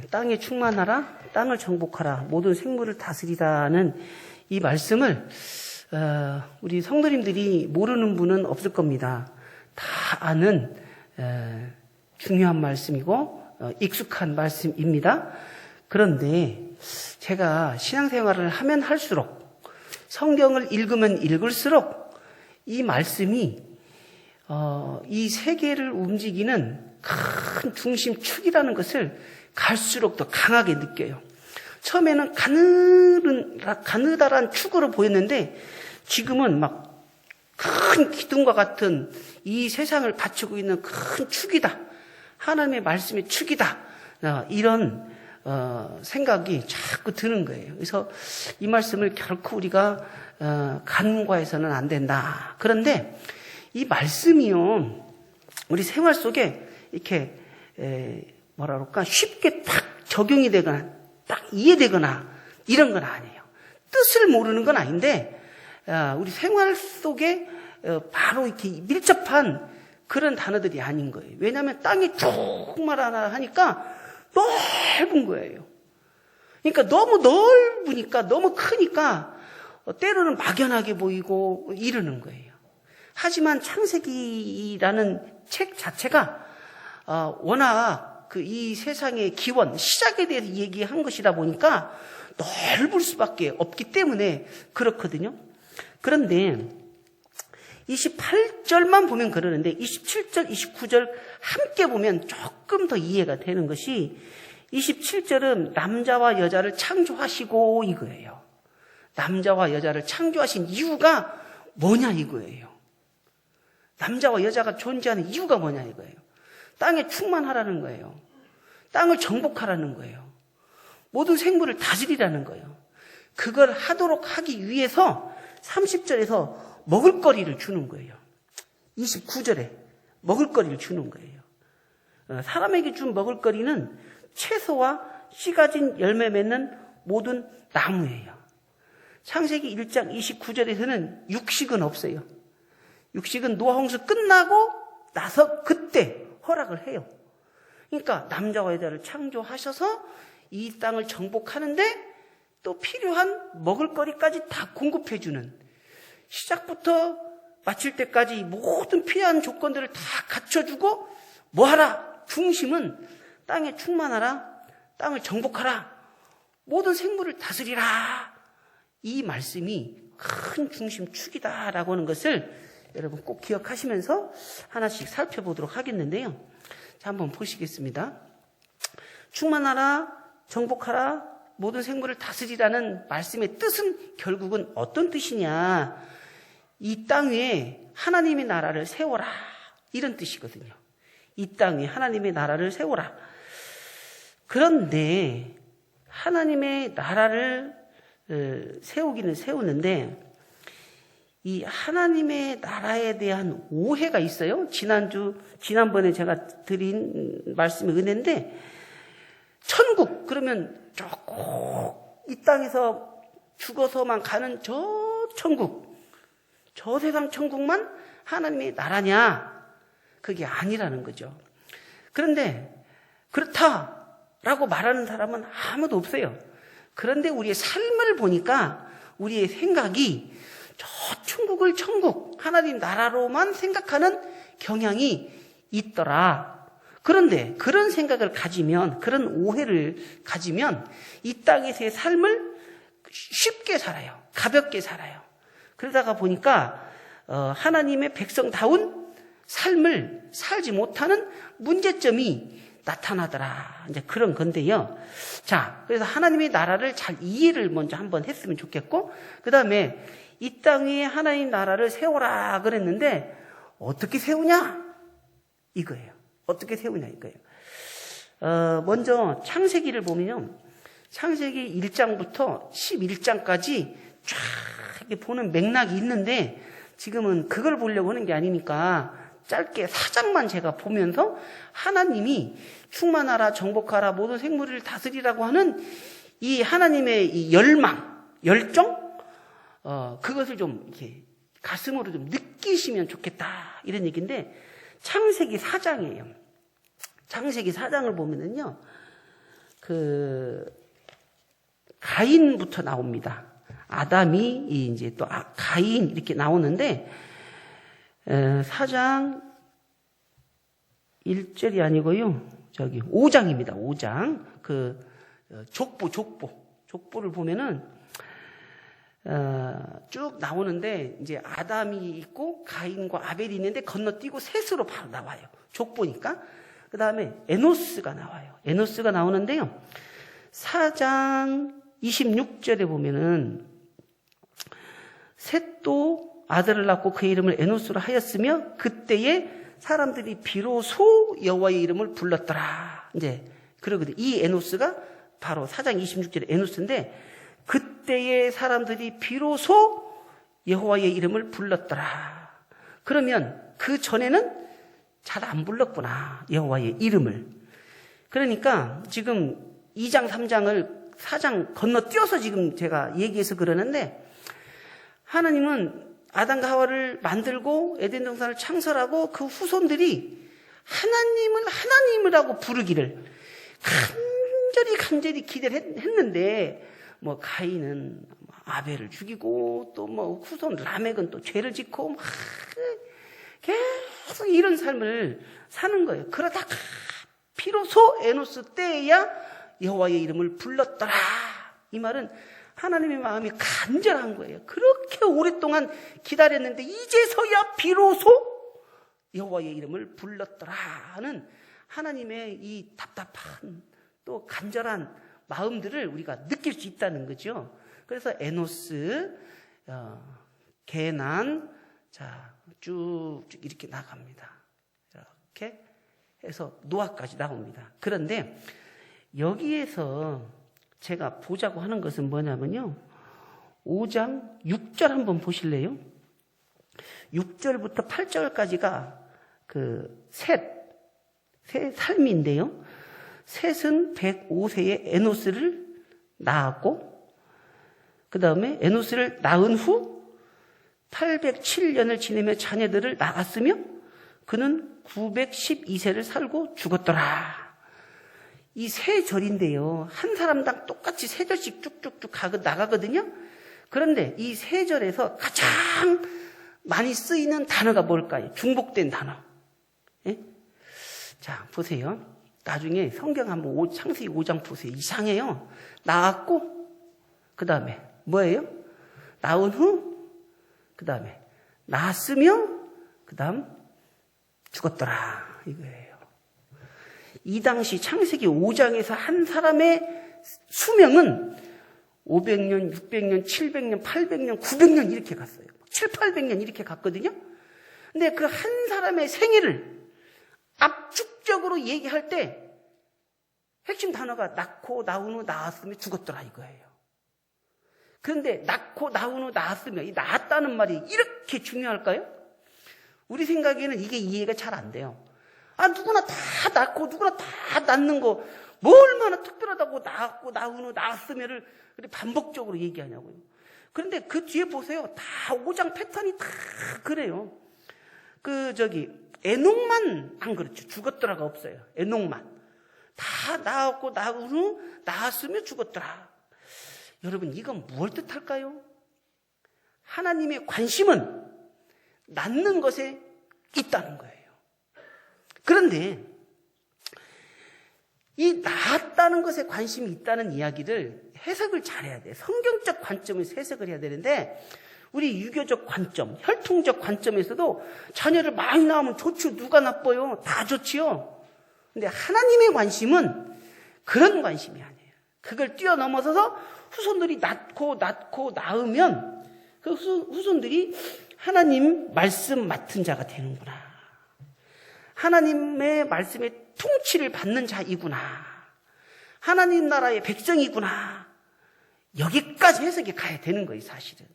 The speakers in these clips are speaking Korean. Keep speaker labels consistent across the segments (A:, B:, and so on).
A: 땅에 충만하라, 땅을 정복하라, 모든 생물을 다스리라는 이 말씀을 우리 성도님들이 모르는 분은 없을 겁니다. 다 아는 중요한 말씀이고 익숙한 말씀입니다. 그런데 제가 신앙생활을 하면 할수록, 성경을 읽으면 읽을수록 이 말씀이 이 세계를 움직이는 큰 중심축이라는 것을 갈수록 더 강하게 느껴요. 처음에는 가느다란 축으로 보였는데 지금은 막 큰 기둥과 같은 이 세상을 받치고 있는 큰 축이다. 하나님의 말씀의 축이다. 이런 생각이 자꾸 드는 거예요. 그래서 이 말씀을 결코 우리가 간과해서는 안 된다. 그런데 이 말씀이요, 우리 생활 속에 이렇게 뭐라 그럴까, 쉽게 딱 적용이 되거나 딱 이해되거나 이런 건 아니에요. 뜻을 모르는 건 아닌데 우리 생활 속에 바로 이렇게 밀접한 그런 단어들이 아닌 거예요. 왜냐하면 땅이 충만하나 하니까 넓은 거예요. 그러니까 너무 넓으니까, 너무 크니까 때로는 막연하게 보이고 이러는 거예요. 하지만 창세기라는 책 자체가 워낙 이 세상의 기원, 시작에 대해서 얘기한 것이다 보니까 넓을 수밖에 없기 때문에 그렇거든요. 그런데 28절만 보면 그러는데 27절, 29절 함께 보면 조금 더 이해가 되는 것이, 27절은 남자와 여자를 창조하시고 이거예요. 남자와 여자를 창조하신 이유가 뭐냐 이거예요. 남자와 여자가 존재하는 이유가 뭐냐 이거예요. 땅에 충만하라는 거예요. 땅을 정복하라는 거예요. 모든 생물을 다스리라는 거예요. 그걸 하도록 하기 위해서 30절에서 먹을거리를 주는 거예요. 29절에 먹을거리를 주는 거예요. 사람에게 준 먹을거리는 채소와 씨 가진 열매 맺는 모든 나무예요. 창세기 1장 29절에서는 육식은 없어요. 육식은 노아 홍수 끝나고 나서 그때 허락을 해요. 그러니까 남자와 여자를 창조하셔서 이 땅을 정복하는데 또 필요한 먹을거리까지 다 공급해주는, 시작부터 마칠 때까지 모든 필요한 조건들을 다 갖춰주고 뭐하라? 중심은 땅에 충만하라, 땅을 정복하라, 모든 생물을 다스리라. 이 말씀이 큰 중심축이다라고 하는 것을 여러분 꼭 기억하시면서 하나씩 살펴보도록 하겠는데요. 자, 한번 보시겠습니다. 충만하라, 정복하라, 모든 생물을 다스리라는 말씀의 뜻은 결국은 어떤 뜻이냐? 이 땅 위에 하나님의 나라를 세워라, 이런 뜻이거든요. 이 땅 위에 하나님의 나라를 세워라. 그런데 하나님의 나라를 세우기는 세우는데 이 하나님의 나라에 대한 오해가 있어요. 지난번에 제가 드린 말씀의 은혜인데, 천국 그러면 쭉 이 땅에서 죽어서만 가는 저 천국, 저 세상 천국만 하나님의 나라냐? 그게 아니라는 거죠. 그런데 그렇다라고 말하는 사람은 아무도 없어요. 그런데 우리의 삶을 보니까 우리의 생각이 저 천국을 천국, 하나님 나라로만 생각하는 경향이 있더라. 그런데 그런 생각을 가지면, 그런 오해를 가지면 이 땅에서의 삶을 쉽게 살아요. 가볍게 살아요. 그러다가 보니까 하나님의 백성다운 삶을 살지 못하는 문제점이 나타나더라. 이제 그런 건데요. 자, 그래서 하나님의 나라를 잘 이해를 먼저 한번 했으면 좋겠고, 그 다음에 이 땅 위에 하나님 나라를 세워라 그랬는데 어떻게 세우냐? 이거예요. 어떻게 세우냐 이거예요. 먼저 창세기를 보면요. 창세기 1장부터 11장까지 쫙 이렇게 보는 맥락이 있는데 지금은 그걸 보려고 하는 게 아니니까 짧게 4장만 제가 보면서 하나님이 충만하라, 정복하라, 모든 생물을 다스리라고 하는 이 하나님의 이 열망, 열정, 그것을 좀 이렇게 가슴으로 좀 느끼시면 좋겠다, 이런 얘기인데, 창세기 4장이에요. 창세기 4장을 보면은요, 가인부터 나옵니다. 아담이 이제 또 가인 이렇게 나오는데 4장 1절이 아니고요. 5장입니다. 5장. 족보를 보면은 쭉 나오는데 이제 아담이 있고 가인과 아벨이 있는데 건너뛰고 셋으로 바로 나와요. 족보니까. 그 다음에 에노스가 나와요. 에노스가 나오는데요. 4장 26절에 보면은 셋도 아들을 낳고 그의 이름을 에노스로 하였으며 그때에 사람들이 비로소 여호와의 이름을 불렀더라. 이제 그러거든요. 이 에노스가 바로 4장 26절의 에노스인데 그때에 사람들이 비로소 여호와의 이름을 불렀더라. 그러면 그 전에는 잘 안 불렀구나. 여호와의 이름을. 그러니까 지금 2장 3장을 4장 건너뛰어서 지금 제가 얘기해서 그러는데 하나님은 아담과 하와를 만들고 에덴 동산을 창설하고 그 후손들이 하나님을 하나님이라고 부르기를 간절히 기대를 했는데 뭐 가인은 아벨을 죽이고 또 뭐 후손 라멕은 또 죄를 짓고 막 계속 이런 삶을 사는 거예요. 그러다가 비로소 에노스 때에야 여호와의 이름을 불렀더라. 이 말은 하나님의 마음이 간절한 거예요. 그렇게 오랫동안 기다렸는데 이제서야 비로소 여호와의 이름을 불렀더라는 하나님의 이 답답한 또 간절한 마음들을 우리가 느낄 수 있다는 거죠. 그래서 에노스, 게난, 쭉쭉 이렇게 나갑니다. 이렇게 해서 노아까지 나옵니다. 그런데 여기에서 제가 보자고 하는 것은 뭐냐면요. 5장 6절 한번 보실래요? 6절부터 8절까지가 셋의 삶인데요. 셋은 105세에 에노스를 낳았고 그 다음에 에노스를 낳은 후 807년을 지내며 자녀들을 낳았으며 그는 912세를 살고 죽었더라. 이 세 절인데요. 한 사람당 똑같이 세 절씩 쭉쭉쭉 나가거든요. 그런데 이 세 절에서 가장 많이 쓰이는 단어가 뭘까요? 중복된 단어. 예? 자, 보세요. 나중에 성경 한번 창세기 5장 보세요. 이상해요. 낳았고, 그 다음에 뭐예요? 낳은 후, 그 다음에 낳았으며, 그 다음 죽었더라. 이거예요. 이 당시 창세기 5장에서 한 사람의 수명은 500년, 600년, 700년, 800년, 900년 이렇게 갔어요. 7, 800년 이렇게 갔거든요. 근데 그 한 사람의 생애를 압축적으로 얘기할 때 핵심 단어가 낳고 나온 후 낳았으며 죽었더라 이거예요. 그런데 낳고 나온 후 낳았으며 이 낳았다는 말이 이렇게 중요할까요? 우리 생각에는 이게 이해가 잘 안 돼요. 누구나 다 낳고 누구나 다 낳는 거 뭐 얼마나 특별하다고 낳았고 나온 후 낳았으며를 반복적으로 얘기하냐고요. 그런데 그 뒤에 보세요. 다 5장 패턴이 다 그래요. 에녹만 안 그렇죠. 죽었더라가 없어요. 에녹만. 다 낳았고 나온 후 낳았으며 죽었더라. 여러분 이건 무엇을 뜻할까요? 하나님의 관심은 낳는 것에 있다는 거예요. 그런데 이 낳았다는 것에 관심이 있다는 이야기를 해석을 잘해야 돼요. 성경적 관점에서 해석을 해야 되는데 우리 유교적 관점, 혈통적 관점에서도 자녀를 많이 낳으면 좋죠. 누가 나빠요? 다 좋지요. 근데 하나님의 관심은 그런 관심이 아니에요. 그걸 뛰어넘어서서 후손들이 낳고 낳으면 그 후손들이 하나님 말씀 맡은 자가 되는구나. 하나님의 말씀의 통치를 받는 자이구나. 하나님 나라의 백성이구나. 여기까지 해석이 가야 되는 거예요, 사실은.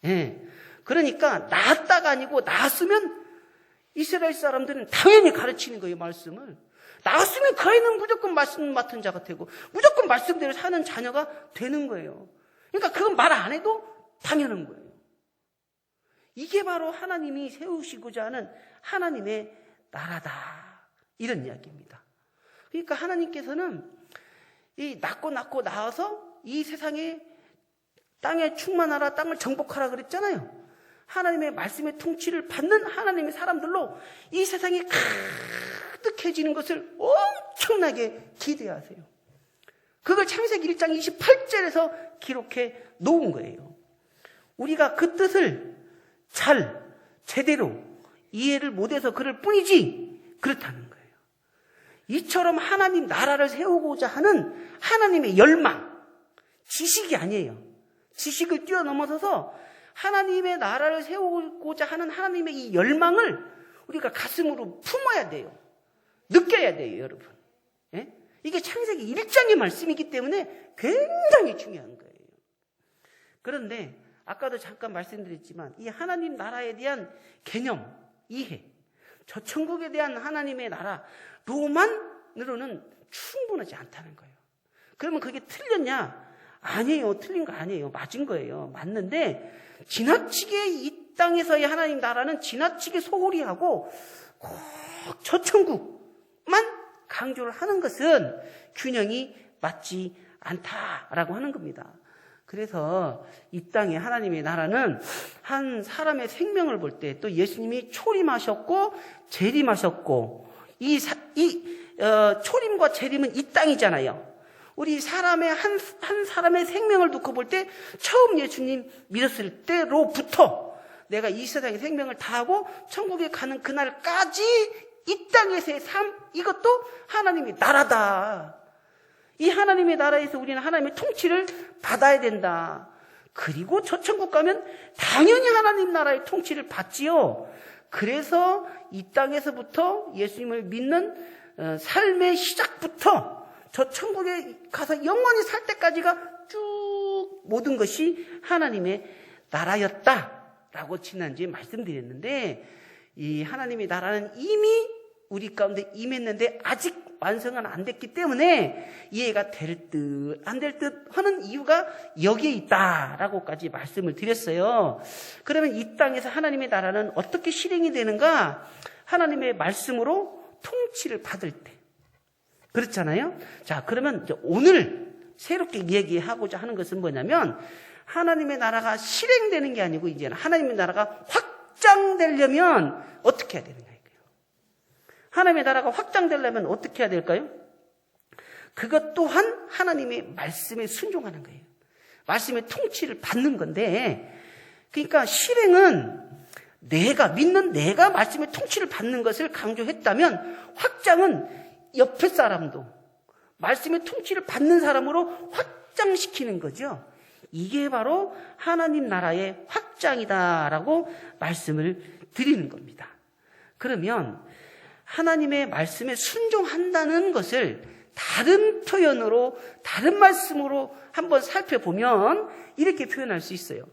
A: 예. 그러니까 낳았다가 아니고 낳았으면 이스라엘 사람들은 당연히 가르치는 거예요, 말씀을. 낳았으면 그 아이는 무조건 말씀 맡은 자가 되고 무조건 말씀대로 사는 자녀가 되는 거예요. 그러니까 그건 말 안 해도 당연한 거예요. 이게 바로 하나님이 세우시고자 하는 하나님의 나라다. 이런 이야기입니다. 그러니까 하나님께서는 이 낳고 낳아서 이 세상에 땅에 충만하라, 땅을 정복하라 그랬잖아요. 하나님의 말씀의 통치를 받는 하나님의 사람들로 이 세상이 가득해지는 것을 엄청나게 기대하세요. 그걸 창세기 1장 28절에서 기록해 놓은 거예요. 우리가 그 뜻을 제대로 이해를 못해서 그럴 뿐이지 그렇다는 거예요. 이처럼 하나님 나라를 세우고자 하는 하나님의 열망, 지식이 아니에요. 지식을 뛰어넘어서서 하나님의 나라를 세우고자 하는 하나님의 이 열망을 우리가 가슴으로 품어야 돼요. 느껴야 돼요, 여러분. 예? 이게 창세기 1장의 말씀이기 때문에 굉장히 중요한 거예요. 그런데 아까도 잠깐 말씀드렸지만 이 하나님 나라에 대한 개념, 이해, 저 천국에 대한 하나님의 나라로만으로는 충분하지 않다는 거예요. 그러면 그게 틀렸냐? 아니에요. 틀린 거 아니에요. 맞은 거예요. 맞는데 지나치게 이 땅에서의 하나님 나라는 지나치게 소홀히 하고 꼭 저 천국만 강조를 하는 것은 균형이 맞지 않다라고 하는 겁니다. 그래서 이 땅에 하나님의 나라는 한 사람의 생명을 볼 때 또 예수님이 초림하셨고 재림하셨고 초림과 재림은 이 땅이잖아요. 우리 사람의 한 사람의 생명을 놓고 볼 때 처음 예수님 믿었을 때로부터 내가 이 세상의 생명을 다하고 천국에 가는 그날까지 이 땅에서의 삶, 이것도 하나님의 나라다. 이 하나님의 나라에서 우리는 하나님의 통치를 받아야 된다. 그리고 저 천국 가면 당연히 하나님 나라의 통치를 받지요. 그래서 이 땅에서부터 예수님을 믿는 삶의 시작부터 저 천국에 가서 영원히 살 때까지가 쭉 모든 것이 하나님의 나라였다라고 지난주에 말씀드렸는데, 이 하나님의 나라는 이미 우리 가운데 임했는데 아직 완성은 안 됐기 때문에 이해가 될 듯 안 될 듯 하는 이유가 여기에 있다라고까지 말씀을 드렸어요. 그러면 이 땅에서 하나님의 나라는 어떻게 실행이 되는가? 하나님의 말씀으로 통치를 받을 때. 그렇잖아요? 자, 그러면 이제 오늘 새롭게 얘기하고자 하는 것은 뭐냐면, 하나님의 나라가 실행되는 게 아니고 이제는 하나님의 나라가 확장되려면 어떻게 해야 되는가? 하나님의 나라가 확장되려면 어떻게 해야 될까요? 그것 또한 하나님의 말씀에 순종하는 거예요. 말씀의 통치를 받는 건데, 그러니까 실행은 믿는 내가 말씀의 통치를 받는 것을 강조했다면, 확장은 옆에 사람도 말씀의 통치를 받는 사람으로 확장시키는 거죠. 이게 바로 하나님 나라의 확장이다라고 말씀을 드리는 겁니다. 그러면 하나님의 말씀에 순종한다는 것을 다른 표현으로, 다른 말씀으로 한번 살펴보면 이렇게 표현할 수 있어요.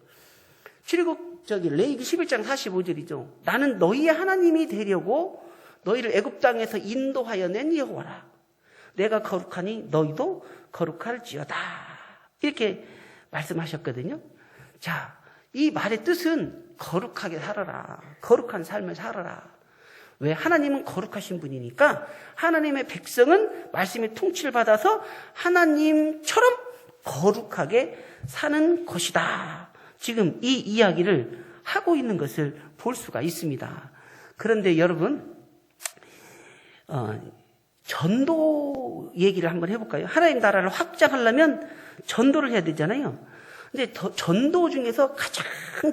A: 출애굽 레위기 11장 45절이죠. 나는 너희의 하나님이 되려고 너희를 애굽 땅에서 인도하여 낸 여호와라. 내가 거룩하니 너희도 거룩할지어다. 이렇게 말씀하셨거든요. 자, 이 말의 뜻은 거룩하게 살아라. 거룩한 삶을 살아라. 왜? 하나님은 거룩하신 분이니까 하나님의 백성은 말씀의 통치를 받아서 하나님처럼 거룩하게 사는 것이다. 지금 이 이야기를 하고 있는 것을 볼 수가 있습니다. 그런데 여러분, 전도 얘기를 한번 해볼까요? 하나님 나라를 확장하려면 전도를 해야 되잖아요. 근데 전도 중에서 가장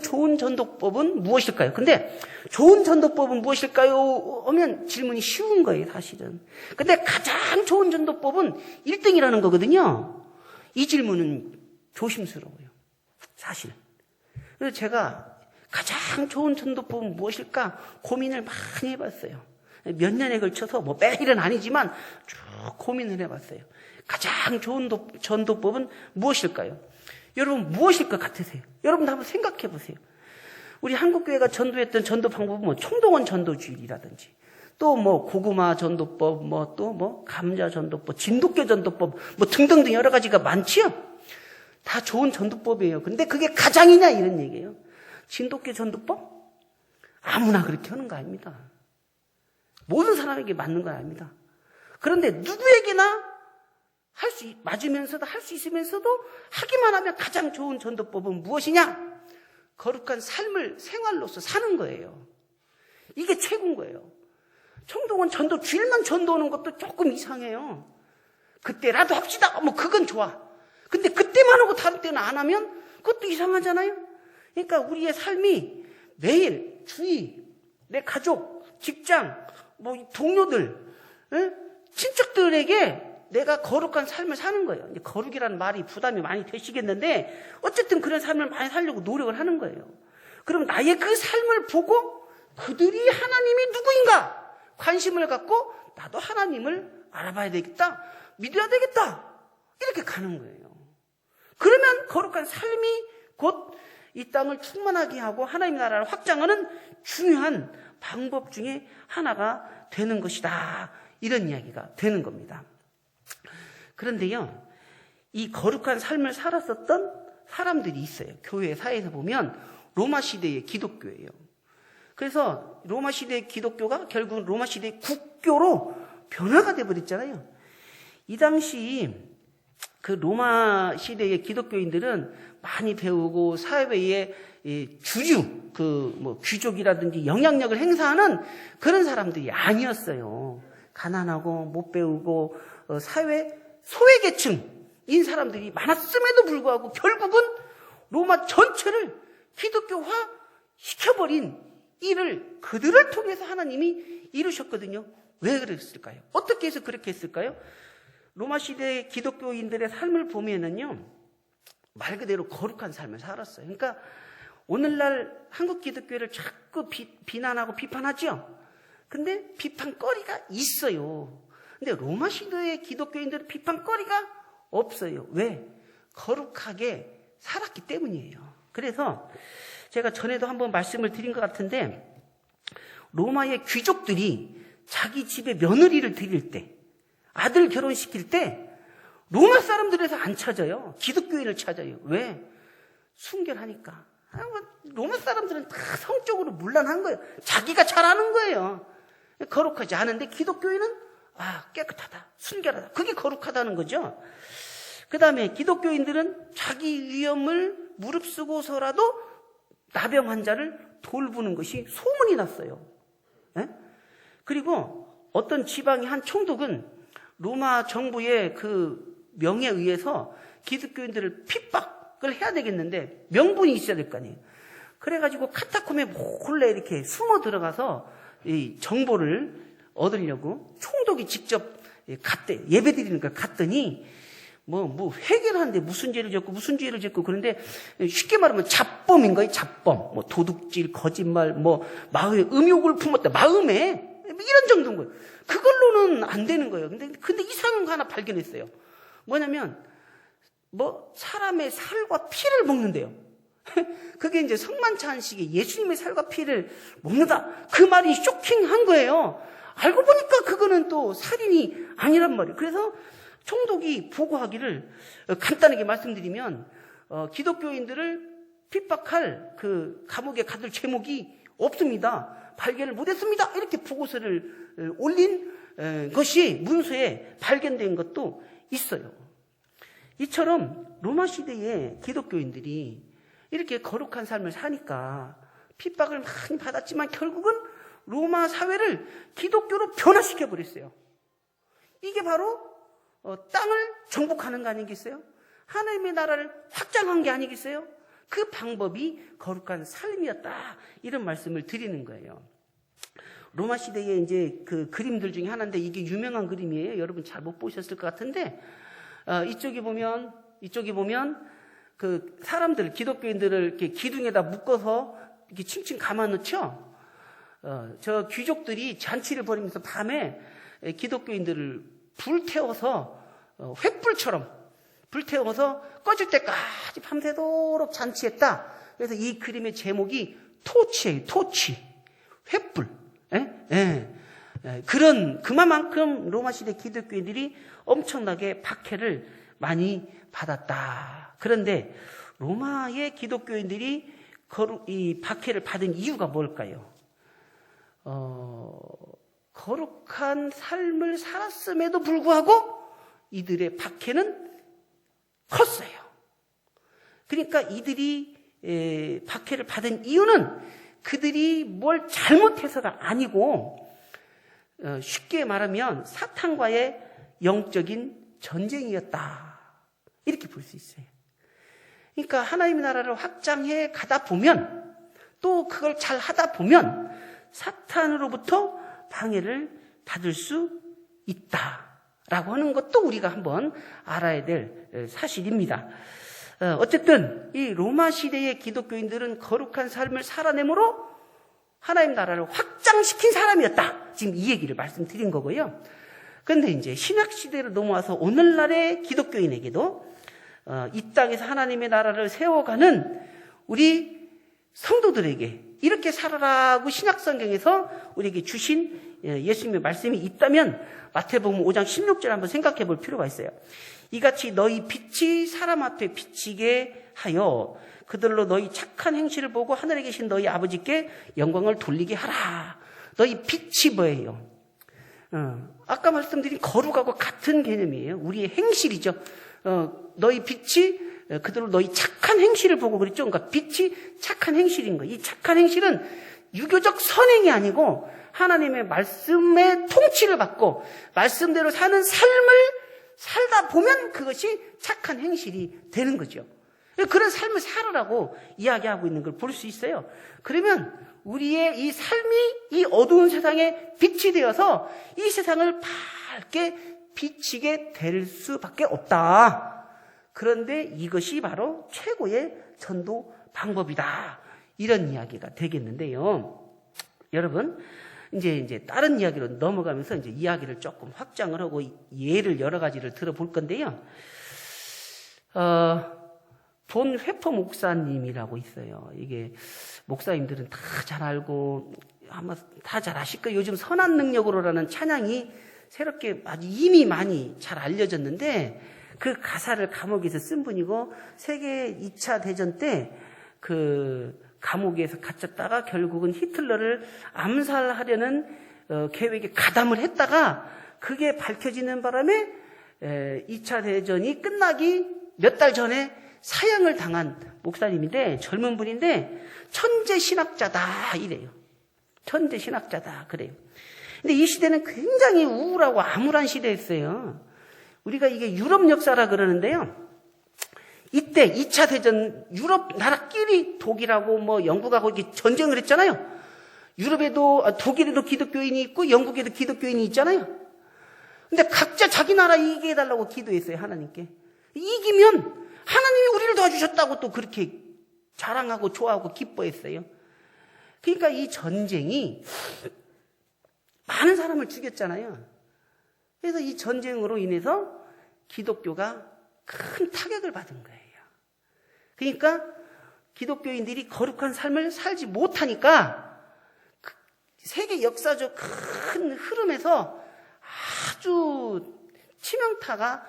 A: 좋은 전도법은 무엇일까요? 근데 좋은 전도법은 무엇일까요? 하면 질문이 쉬운 거예요, 사실은. 근데 가장 좋은 전도법은 1등이라는 거거든요. 이 질문은 조심스러워요, 사실. 그래서 제가 가장 좋은 전도법은 무엇일까 고민을 많이 해봤어요. 몇 년에 걸쳐서 매일은 아니지만 쭉 고민을 해봤어요. 가장 좋은 전도법은 무엇일까요? 여러분 무엇일 것 같으세요? 여러분도 한번 생각해 보세요. 우리 한국교회가 전도했던 전도 방법은 총동원 전도주일이라든지 또 고구마 전도법, 또 감자 전도법, 진돗개 전도법 등등등 여러 가지가 많지요? 다 좋은 전도법이에요. 근데 그게 가장이냐 이런 얘기예요. 진돗개 전도법? 아무나 그렇게 하는 거 아닙니다. 모든 사람에게 맞는 거 아닙니다. 그런데 누구에게나 맞으면서도 할 수 있으면서도 하기만 하면 가장 좋은 전도법은 무엇이냐? 거룩한 삶을 생활로서 사는 거예요. 이게 최고인 거예요. 총독은 주일만 전도하는 것도 조금 이상해요. 그때라도 합시다. 그건 좋아. 근데 그때만 하고 다른 때는 안 하면 그것도 이상하잖아요. 그러니까 우리의 삶이 매일, 주위, 내 가족, 직장, 동료들, 친척들에게 내가 거룩한 삶을 사는 거예요. 이제 거룩이라는 말이 부담이 많이 되시겠는데 어쨌든 그런 삶을 많이 살려고 노력을 하는 거예요. 그럼 나의 그 삶을 보고 그들이 하나님이 누구인가 관심을 갖고 나도 하나님을 알아봐야 되겠다, 믿어야 되겠다, 이렇게 가는 거예요. 그러면 거룩한 삶이 곧 이 땅을 충만하게 하고 하나님 나라를 확장하는 중요한 방법 중에 하나가 되는 것이다, 이런 이야기가 되는 겁니다. 그런데요, 이 거룩한 삶을 살았었던 사람들이 있어요. 교회 사회에서 보면 로마 시대의 기독교예요. 그래서 로마 시대의 기독교가 결국은 로마 시대의 국교로 변화가 돼버렸잖아요. 이 당시 그 로마 시대의 기독교인들은 많이 배우고 사회의 주류, 귀족이라든지 영향력을 행사하는 그런 사람들이 아니었어요. 가난하고 못 배우고 사회 소외계층인 사람들이 많았음에도 불구하고 결국은 로마 전체를 기독교화 시켜버린 일을 그들을 통해서 하나님이 이루셨거든요. 왜 그랬을까요? 어떻게 해서 그렇게 했을까요? 로마 시대의 기독교인들의 삶을 보면은요, 말 그대로 거룩한 삶을 살았어요. 그러니까 오늘날 한국 기독교를 자꾸 비난하고 비판하죠. 근데 비판거리가 있어요. 근데 로마 시대의 기독교인들은 비판거리가 없어요. 왜? 거룩하게 살았기 때문이에요. 그래서 제가 전에도 한번 말씀을 드린 것 같은데, 로마의 귀족들이 자기 집에 며느리를 드릴 때, 아들 결혼시킬 때 로마 사람들에서 안 찾아요. 기독교인을 찾아요. 왜? 순결하니까. 로마 사람들은 다 성적으로 문란한 거예요. 자기가 잘하는 거예요. 거룩하지 않은데 기독교인은 깨끗하다, 순결하다, 그게 거룩하다는 거죠. 그 다음에 기독교인들은 자기 위험을 무릅쓰고서라도 나병 환자를 돌보는 것이 소문이 났어요. 그리고 어떤 지방의 한 총독은 로마 정부의 그 명에 의해서 기독교인들을 핍박을 해야 되겠는데 명분이 있어야 될 거 아니에요. 그래가지고 카타콤에 몰래 이렇게 숨어 들어가서 이 정보를 얻으려고 총독이 직접 갔대. 예배드리는 걸 갔더니 회개하는데 무슨 죄를 짓고 그런데 쉽게 말하면 잡범인 거예요. 잡범. 도둑질, 거짓말, 마음에 음욕을 품었다. 마음에 이런 정도인 거예요. 그걸로는 안 되는 거예요. 근데 이상한 거 하나 발견했어요. 뭐냐면 사람의 살과 피를 먹는데요. 그게 이제 성만찬식에 예수님의 살과 피를 먹는다. 그 말이 쇼킹한 거예요. 알고 보니까 그거는 또 살인이 아니란 말이에요. 그래서 총독이 보고하기를, 간단하게 말씀드리면 기독교인들을 핍박할 그 감옥에 가둘 제목이 없습니다. 발견을 못했습니다. 이렇게 보고서를 올린 것이 문서에 발견된 것도 있어요. 이처럼 로마 시대의 기독교인들이 이렇게 거룩한 삶을 사니까 핍박을 많이 받았지만 결국은 로마 사회를 기독교로 변화시켜버렸어요. 이게 바로 땅을 정복하는 거 아니겠어요? 하나님의 나라를 확장한 게 아니겠어요? 그 방법이 거룩한 삶이었다, 이런 말씀을 드리는 거예요. 로마 시대의 이제 그 그림들 중에 하나인데 이게 유명한 그림이에요. 여러분 잘 못 보셨을 것 같은데 이쪽에 보면 그 사람들, 기독교인들을 이렇게 기둥에다 묶어서 이렇게 칭칭 감아 놓죠. 저 귀족들이 잔치를 벌이면서 밤에 기독교인들을 불태워서 횃불처럼 불태워서 꺼질 때까지 밤새도록 잔치했다. 그래서 이 그림의 제목이 토치예요. 토치, 횃불. 그만큼 로마 시대 기독교인들이 엄청나게 박해를 많이 받았다. 그런데 로마의 기독교인들이 이 박해를 받은 이유가 뭘까요? 거룩한 삶을 살았음에도 불구하고 이들의 박해는 컸어요. 그러니까 이들이 박해를 받은 이유는 그들이 뭘 잘못해서가 아니고 쉽게 말하면 사탄과의 영적인 전쟁이었다. 이렇게 볼 수 있어요. 그러니까 하나님의 나라를 확장해 가다 보면 또 그걸 잘 하다 보면 사탄으로부터 방해를 받을 수 있다라고 하는 것도 우리가 한번 알아야 될 사실입니다. 어쨌든 이 로마 시대의 기독교인들은 거룩한 삶을 살아내므로 하나님 나라를 확장시킨 사람이었다. 지금 이 얘기를 말씀드린 거고요. 그런데 이제 신약 시대로 넘어와서 오늘날의 기독교인에게도 이 땅에서 하나님의 나라를 세워가는 우리 성도들에게 이렇게 살아라고 신약 성경에서 우리에게 주신 예수님의 말씀이 있다면 마태복음 5장 16절 한번 생각해 볼 필요가 있어요. 이같이 너희 빛이 사람 앞에 비치게 하여 그들로 너희 착한 행실을 보고 하늘에 계신 너희 아버지께 영광을 돌리게 하라. 너희 빛이 뭐예요? 아까 말씀드린 거룩하고 같은 개념이에요. 우리의 행실이죠. 너희 빛이 그들로 너희 착한 행실을 보고 그랬죠. 그러니까 빛이 착한 행실인 거예요. 이 착한 행실은 유교적 선행이 아니고 하나님의 말씀의 통치를 받고 말씀대로 사는 삶을 살다 보면 그것이 착한 행실이 되는 거죠. 그런 삶을 살으라고 이야기하고 있는 걸 볼 수 있어요. 그러면 우리의 이 삶이 이 어두운 세상에 빛이 되어서 이 세상을 밝게 비치게 될 수밖에 없다. 그런데 이것이 바로 최고의 전도 방법이다. 이런 이야기가 되겠는데요. 여러분, 이제 다른 이야기로 넘어가면서 이제 이야기를 조금 확장을 하고 예를 여러 가지를 들어볼 건데요. 본 회포 목사님이라고 있어요. 이게 목사님들은 다 잘 알고 아마 다 잘 아실 거예요. 요즘 선한 능력으로라는 찬양이 새롭게 아주 이미 많이 잘 알려졌는데 그 가사를 감옥에서 쓴 분이고 세계 2차 대전 때 그 감옥에서 갇혔다가 결국은 히틀러를 암살하려는 계획에 가담을 했다가 그게 밝혀지는 바람에 2차 대전이 끝나기 몇 달 전에 사형을 당한 목사님인데 젊은 분인데 천재 신학자다 이래요. 천재 신학자다 그래요. 근데 이 시대는 굉장히 우울하고 암울한 시대였어요. 우리가 이게 유럽 역사라 그러는데요. 이때 2차 대전 유럽 나라끼리 독일하고 뭐 영국하고 이렇게 전쟁을 했잖아요. 유럽에도 독일에도 기독교인이 있고 영국에도 기독교인이 있잖아요. 근데 각자 자기 나라 이기게 해달라고 기도했어요. 하나님께. 이기면 하나님이 우리를 도와주셨다고 또 그렇게 자랑하고 좋아하고 기뻐했어요. 그러니까 이 전쟁이 많은 사람을 죽였잖아요. 그래서 이 전쟁으로 인해서 기독교가 큰 타격을 받은 거예요. 그러니까 기독교인들이 거룩한 삶을 살지 못하니까 세계 역사적 큰 흐름에서 아주 치명타가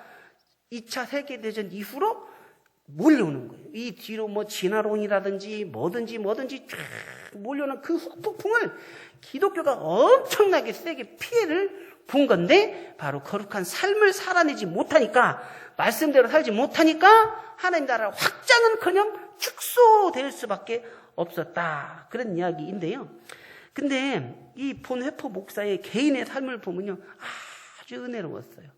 A: 2차 세계대전 이후로 몰려오는 거예요. 이 뒤로 뭐 진화론이라든지 뭐든지 쫙 몰려오는 그 후폭풍을 기독교가 엄청나게 세게 피해를 본 건데 바로 거룩한 삶을 살아내지 못하니까 말씀대로 살지 못하니까 하나님 나라의 확장은커녕 축소될 수밖에 없었다. 그런 이야기인데요. 근데 이 본 회포 목사의 개인의 삶을 보면요. 아주 은혜로웠어요.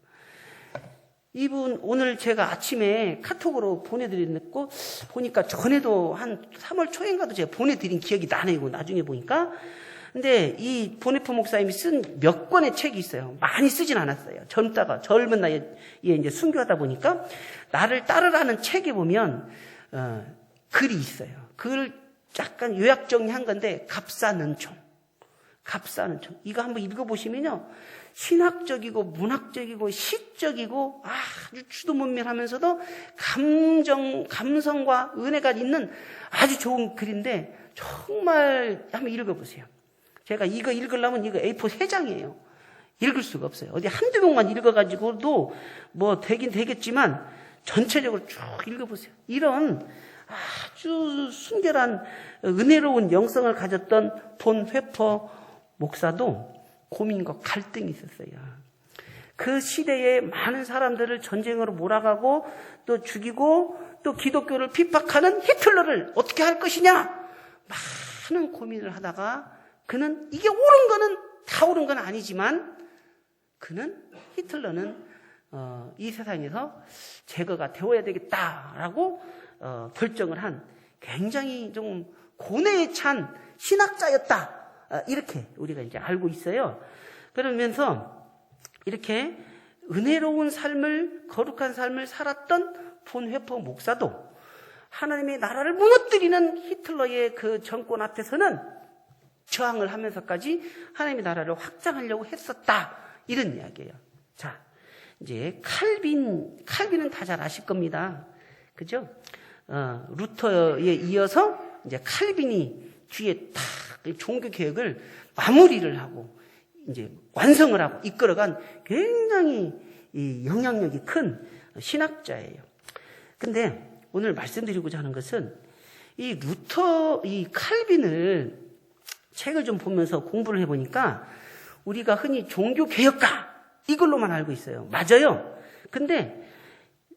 A: 이분 오늘 제가 아침에 카톡으로 보내드렸고 보니까 전에도 한 3월 초인가도 제가 보내드린 기억이 나네요. 나중에 보니까. 근데 이 본 회포 목사님이 쓴 몇 권의 책이 있어요. 많이 쓰진 않았어요. 젊은 나이에 이제 순교하다 보니까 나를 따르라는 책에 보면 글이 있어요. 그걸 약간 요약 정리한 건데 값싸는 총. 이거 한번 읽어보시면요. 신학적이고 문학적이고 시적이고 아주 주도면밀하면서도 감성과 은혜가 있는 아주 좋은 글인데 정말 한번 읽어보세요. 제가 이거 읽으려면 이거 A4 3장이에요. 읽을 수가 없어요. 어디 한두 명만 읽어가지고도 뭐 되긴 되겠지만 전체적으로 쭉 읽어보세요. 이런 아주 순결한 은혜로운 영성을 가졌던 본 회포 목사도 고민과 갈등이 있었어요. 그 시대에 많은 사람들을 전쟁으로 몰아가고 또 죽이고 또 기독교를 핍박하는 히틀러를 어떻게 할 것이냐, 많은 고민을 하다가 그는 이게 옳은 거는 다 옳은 건 아니지만 히틀러는 이 세상에서 제거가 되어야 되겠다라고 결정을 한 굉장히 좀 고뇌에 찬 신학자였다, 이렇게 우리가 이제 알고 있어요. 그러면서 이렇게 은혜로운 삶을, 거룩한 삶을 살았던 본회퍼 목사도 하나님의 나라를 무너뜨리는 히틀러의 그 정권 앞에서는 저항을 하면서까지 하나님의 나라를 확장하려고 했었다, 이런 이야기예요. 자, 이제 칼빈은 다 잘 아실 겁니다. 그죠? 루터에 이어서 이제 칼빈이 뒤에 딱 종교 개혁을 마무리를 하고 이제 완성을 하고 이끌어간 굉장히 이 영향력이 큰 신학자예요. 근데 오늘 말씀드리고자 하는 것은 이 칼빈을 책을 좀 보면서 공부를 해보니까 우리가 흔히 종교 개혁가 이걸로만 알고 있어요. 맞아요. 근데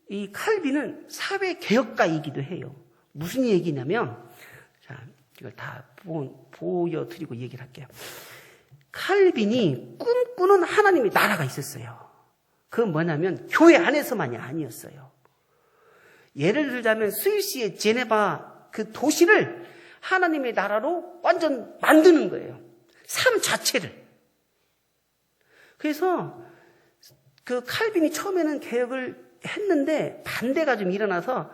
A: 이 칼빈은 사회 개혁가이기도 해요. 무슨 얘기냐면, 자, 이걸 다 보여드리고 얘기를 할게요. 칼빈이 꿈꾸는 하나님의 나라가 있었어요. 그건 뭐냐면 교회 안에서만이 아니었어요. 예를 들자면 스위스의 제네바 그 도시를 하나님의 나라로 완전 만드는 거예요. 삶 자체를. 그래서 그 칼빈이 처음에는 개혁을 했는데 반대가 좀 일어나서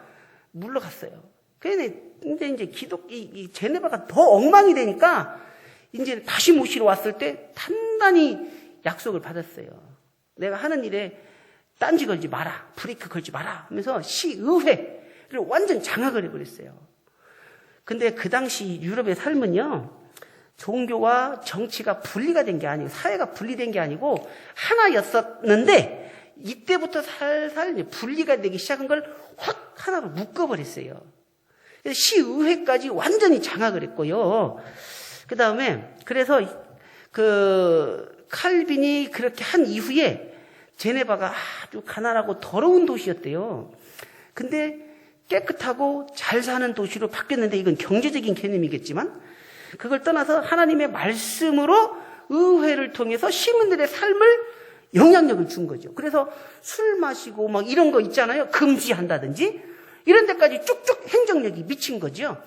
A: 물러갔어요. 근데 이제 이 제네바가 더 엉망이 되니까 이제 다시 모시러 왔을 때 단단히 약속을 받았어요. 내가 하는 일에 딴지 걸지 마라, 브레이크 걸지 마라 하면서 시의회를 완전 장악을 해버렸어요. 근데 그 당시 유럽의 삶은요, 종교와 정치가 분리가 된 게 아니고, 사회가 분리된 게 아니고 하나였었는데 이때부터 살살 이제 분리가 되기 시작한 걸 확 하나로 묶어버렸어요. 시의회까지 완전히 장악을 했고요. 그 다음에 그래서 그 칼빈이 그렇게 한 이후에 제네바가 아주 가난하고 더러운 도시였대요. 근데 깨끗하고 잘 사는 도시로 바뀌었는데, 이건 경제적인 개념이겠지만 그걸 떠나서 하나님의 말씀으로 의회를 통해서 시민들의 삶을 영향력을 준 거죠. 그래서 술 마시고 막 이런 거 있잖아요. 금지한다든지 이런 데까지 쭉쭉 행정력이 미친 거죠.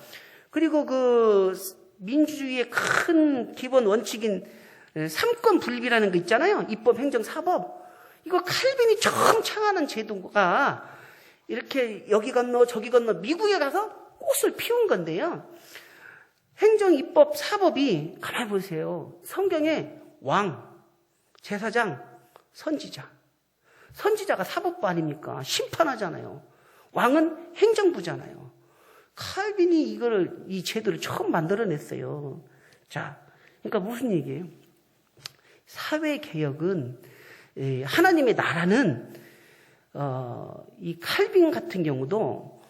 A: 그리고 그 민주주의의 큰 기본 원칙인 삼권 분립이라는 거 있잖아요. 입법, 행정, 사법. 이거 칼빈이 처음 창안한 제도가 이렇게 여기 건너 저기 건너 미국에 가서 꽃을 피운 건데요. 행정, 입법, 사법이 가만히 보세요. 성경에 왕, 제사장, 선지자가 사법부 아닙니까? 심판하잖아요. 왕은 행정부잖아요. 칼빈이 이 제도를 처음 만들어냈어요. 자, 그러니까 무슨 얘기예요? 사회개혁은, 하나님의 나라는, 이 칼빈 같은 경우도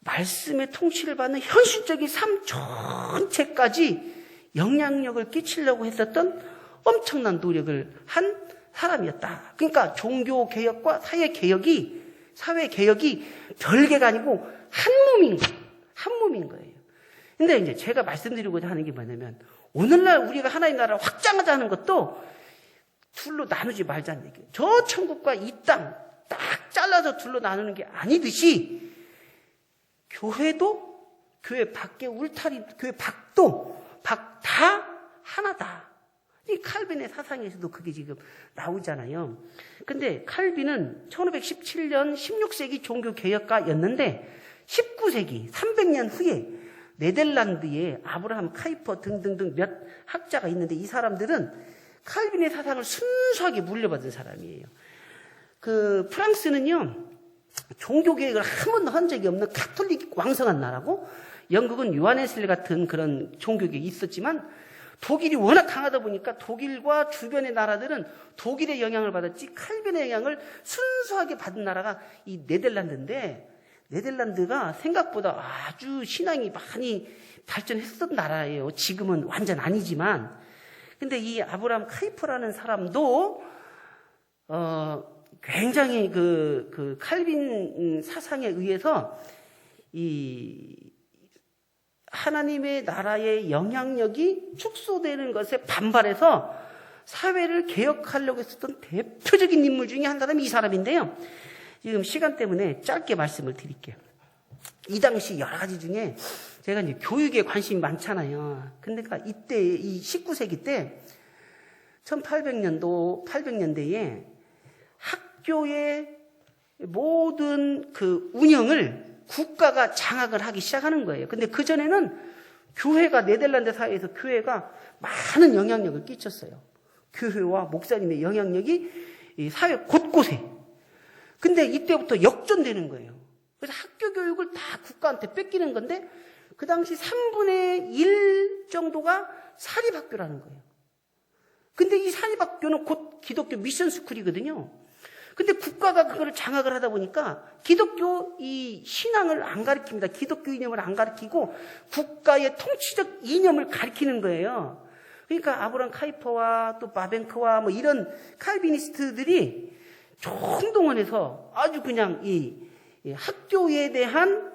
A: 말씀의 통치를 받는 현실적인 삶 전체까지 영향력을 끼치려고 했었던 엄청난 노력을 한 사람이었다. 그러니까 종교개혁과 사회개혁이 별개가 아니고 한 몸인 거예요. 근데 이제 제가 말씀드리고자 하는 게 뭐냐면, 오늘날 우리가 하나님 나라를 확장하자는 것도 둘로 나누지 말자는 얘기예요. 저 천국과 이 땅 딱 잘라서 둘로 나누는 게 아니듯이, 교회도 교회 밖에 울타리, 교회 밖도 다 하나다. 이 칼빈의 사상에서도 그게 지금 나오잖아요. 근데 칼빈은 1517년 16세기 종교개혁가였는데 19세기 300년 후에 네덜란드에 아브라함 카이퍼 등등등 몇 학자가 있는데, 이 사람들은 칼빈의 사상을 순수하게 물려받은 사람이에요. 그 프랑스는요, 종교개혁을 한 번도 한 적이 없는 카톨릭 왕성한 나라고, 영국은 요한웨슬리 같은 그런 종교개혁이 있었지만 독일이 워낙 강하다 보니까 독일과 주변의 나라들은 독일의 영향을 받았지 칼빈의 영향을 순수하게 받은 나라가 이 네덜란드인데, 네덜란드가 생각보다 아주 신앙이 많이 발전했었던 나라예요. 지금은 완전 아니지만. 근데 이 아브라함 카이퍼라는 사람도 굉장히 그 칼빈 사상에 의해서 이 하나님의 나라의 영향력이 축소되는 것에 반발해서 사회를 개혁하려고 했었던 대표적인 인물 중에 한 사람이 이 사람인데요. 지금 시간 때문에 짧게 말씀을 드릴게요. 이 당시 여러 가지 중에 제가 이제 교육에 관심이 많잖아요. 근데 이때 이 19세기 때 1800년대에 학교의 모든 그 운영을 국가가 장악을 하기 시작하는 거예요. 근데 그전에는 교회가, 네덜란드 사회에서 교회가 많은 영향력을 끼쳤어요. 교회와 목사님의 영향력이 이 사회 곳곳에. 근데 이때부터 역전되는 거예요. 그래서 학교 교육을 다 국가한테 뺏기는 건데 그 당시 3분의 1 정도가 사립학교라는 거예요. 근데 이 사립학교는 곧 기독교 미션 스쿨이거든요. 근데 국가가 그거를 장악을 하다 보니까 기독교 이 신앙을 안 가르칩니다. 기독교 이념을 안 가르치고 국가의 통치적 이념을 가르치는 거예요. 그러니까 아브람 카이퍼와 또 바벤크와 뭐 이런 칼비니스트들이 총동원해서 아주 그냥 이 학교에 대한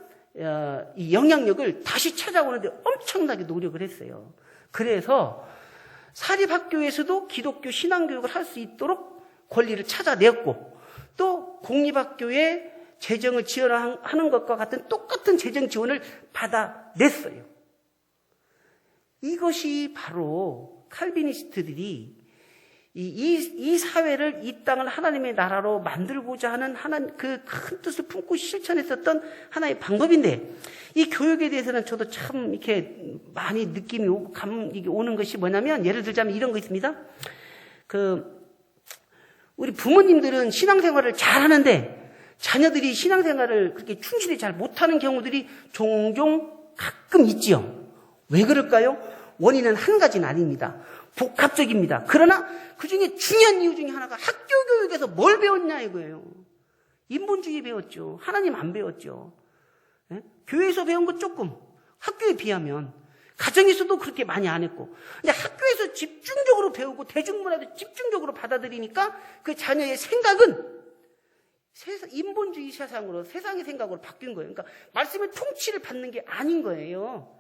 A: 이 영향력을 다시 찾아오는데 엄청나게 노력을 했어요. 그래서 사립학교에서도 기독교 신앙교육을 할 수 있도록 권리를 찾아냈고 또 공립학교에 재정을 지원하는 것과 같은 똑같은 재정 지원을 받아냈어요. 이것이 바로 칼비니스트들이 이 사회를, 이 땅을 하나님의 나라로 만들고자 하는 그 큰 뜻을 품고 실천했었던 하나의 방법인데, 이 교육에 대해서는 저도 참 이렇게 많이 느낌이 오고 이게 오는 것이 뭐냐면, 예를 들자면 이런 거 있습니다. 우리 부모님들은 신앙생활을 잘 하는데, 자녀들이 신앙생활을 그렇게 충실히 잘 못하는 경우들이 종종 가끔 있지요. 왜 그럴까요? 원인은 한 가지는 아닙니다. 복합적입니다. 그러나 그 중에 중요한 이유 중에 하나가 학교 교육에서 뭘 배웠냐 이거예요. 인본주의 배웠죠. 하나님 안 배웠죠. 예? 교회에서 배운 거 조금, 학교에 비하면. 가정에서도 그렇게 많이 안 했고. 근데 학교에서 집중적으로 배우고 대중문화도 집중적으로 받아들이니까 그 자녀의 생각은 인본주의 세상으로, 세상의 생각으로 바뀐 거예요. 그러니까 말씀의 통치를 받는 게 아닌 거예요.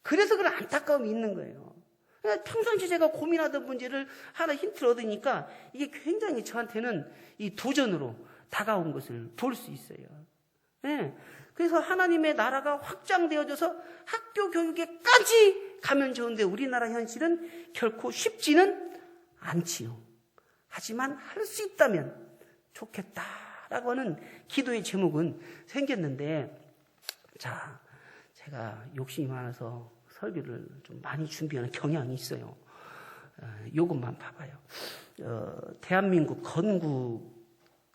A: 그래서 그런 안타까움이 있는 거예요. 평상시 제가 고민하던 문제를 하나 힌트를 얻으니까 이게 굉장히 저한테는 이 도전으로 다가온 것을 볼 수 있어요. 네. 그래서 하나님의 나라가 확장되어져서 학교 교육에까지 가면 좋은데 우리나라 현실은 결코 쉽지는 않지요. 하지만 할 수 있다면 좋겠다라고 하는 기도의 제목은 생겼는데, 자, 제가 욕심이 많아서 설교를 좀 많이 준비하는 경향이 있어요. 요것만 봐봐요. 대한민국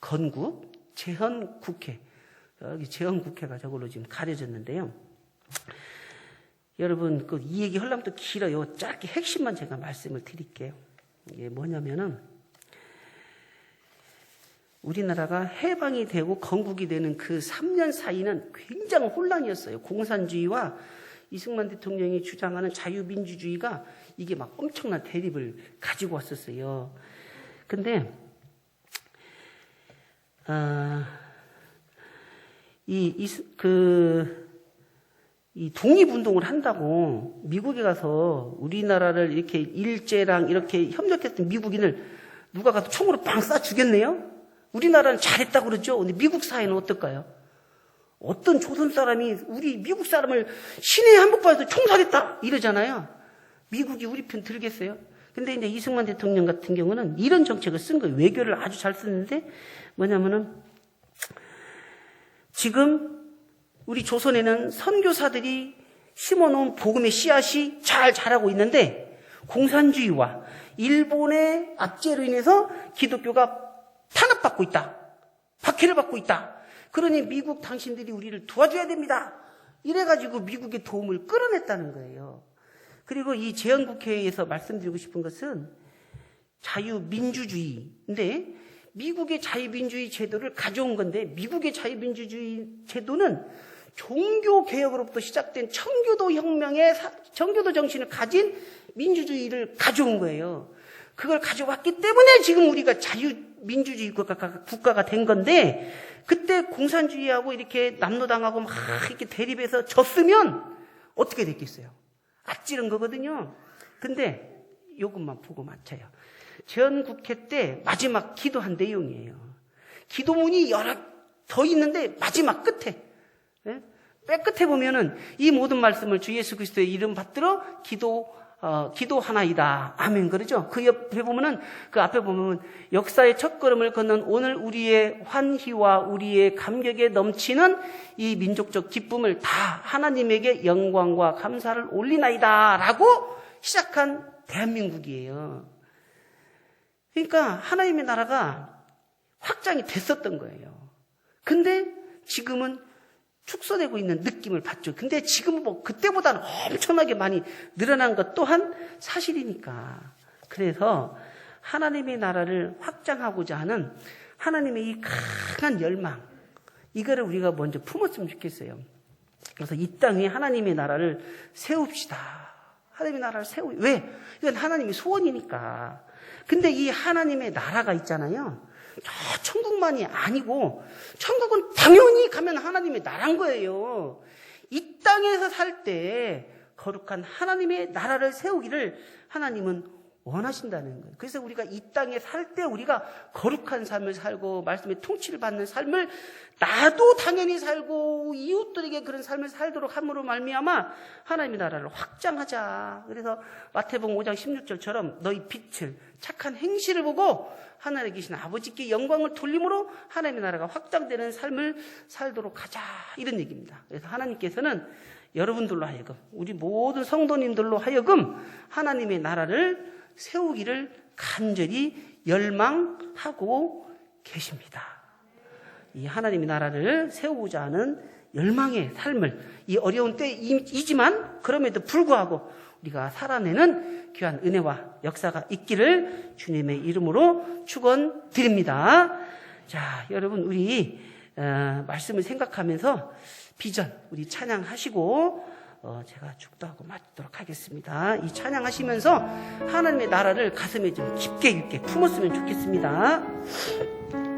A: 건국 제헌국회, 여기 제헌국회가 저걸로 지금 가려졌는데요. 여러분, 이 얘기 하려면 또 길어요. 짧게 핵심만 제가 말씀을 드릴게요. 이게 뭐냐면은, 우리나라가 해방이 되고 건국이 되는 그 3년 사이는 굉장한 혼란이었어요. 공산주의와 이승만 대통령이 주장하는 자유민주주의가 이게 막 엄청난 대립을 가지고 왔었어요. 근데, 이 독립운동을 한다고 미국에 가서 우리나라를 이렇게 일제랑 이렇게 협력했던 미국인을 누가 가서 총으로 빵 쏴 죽였네요? 우리나라는 잘했다고 그러죠? 근데 미국 사회는 어떨까요? 어떤 조선 사람이 우리 미국 사람을 시내 한복판에서 총살했다 이러잖아요. 미국이 우리 편 들겠어요? 근데 이제 이승만 대통령 같은 경우는 이런 정책을 쓴 거예요. 외교를 아주 잘 쓰는데 뭐냐면은 지금 우리 조선에는 선교사들이 심어놓은 복음의 씨앗이 잘 자라고 있는데 공산주의와 일본의 압제로 인해서 기독교가 탄압받고 있다. 박해를 받고 있다. 그러니 미국 당신들이 우리를 도와줘야 됩니다. 이래가지고 미국의 도움을 끌어냈다는 거예요. 그리고 이 제헌국회에서 말씀드리고 싶은 것은 자유민주주의인데 미국의 자유민주주의 제도를 가져온 건데 미국의 자유민주주의 제도는 종교개혁으로부터 시작된 청교도 혁명의 청교도 정신을 가진 민주주의를 가져온 거예요. 그걸 가져왔기 때문에 지금 우리가 자유민주주의 국가가 된 건데, 그때 공산주의하고 이렇게 남로당하고 막 이렇게 대립해서 졌으면 어떻게 됐겠어요? 아찔한 거거든요. 근데 이것만 보고 맞춰요. 전 국회 때 마지막 기도한 내용이에요. 기도문이 여러 더 있는데 마지막 끝에, 맨 끝에 보면은 이 모든 말씀을 주 예수 그리스도의 이름 받들어 기도하나이다. 아멘. 그러죠? 그 옆에 보면은, 그 앞에 보면 역사의 첫걸음을 걷는 오늘 우리의 환희와 우리의 감격에 넘치는 이 민족적 기쁨을 다 하나님에게 영광과 감사를 올리나이다. 라고 시작한 대한민국이에요. 그러니까 하나님의 나라가 확장이 됐었던 거예요. 근데 지금은 축소되고 있는 느낌을 받죠. 근데 지금은 뭐 그때보다는 엄청나게 많이 늘어난 것 또한 사실이니까. 그래서 하나님의 나라를 확장하고자 하는 하나님의 이 강한 열망, 이거를 우리가 먼저 품었으면 좋겠어요. 그래서 이 땅에 하나님의 나라를 세웁시다. 하나님의 나라를 왜? 이건 하나님의 소원이니까. 근데 이 하나님의 나라가 있잖아요. 저 천국만이 아니고 천국은 당연히 가면 하나님의 나라인 거예요. 이 땅에서 살 때 거룩한 하나님의 나라를 세우기를 하나님은 원하신다는 거예요. 그래서 우리가 이 땅에 살 때 우리가 거룩한 삶을 살고 말씀의 통치를 받는 삶을 나도 당연히 살고 이웃들에게 그런 삶을 살도록 함으로 말미암아 하나님의 나라를 확장하자. 그래서 마태복음 5장 16절처럼 너희 빛을 착한 행실을 보고 하늘에 계신 아버지께 영광을 돌림으로 하나님의 나라가 확장되는 삶을 살도록 하자. 이런 얘기입니다. 그래서 하나님께서는 여러분들로 하여금, 우리 모든 성도님들로 하여금 하나님의 나라를 세우기를 간절히 열망하고 계십니다. 이 하나님의 나라를 세우고자 하는 열망의 삶을 이 어려운 때이지만 그럼에도 불구하고 우리가 살아내는 귀한 은혜와 역사가 있기를 주님의 이름으로 축원드립니다. 자, 여러분 우리 말씀을 생각하면서 비전 우리 찬양하시고 제가 축도하고 마치도록 하겠습니다. 이 찬양하시면서 하나님의 나라를 가슴에 좀 깊게 품었으면 좋겠습니다.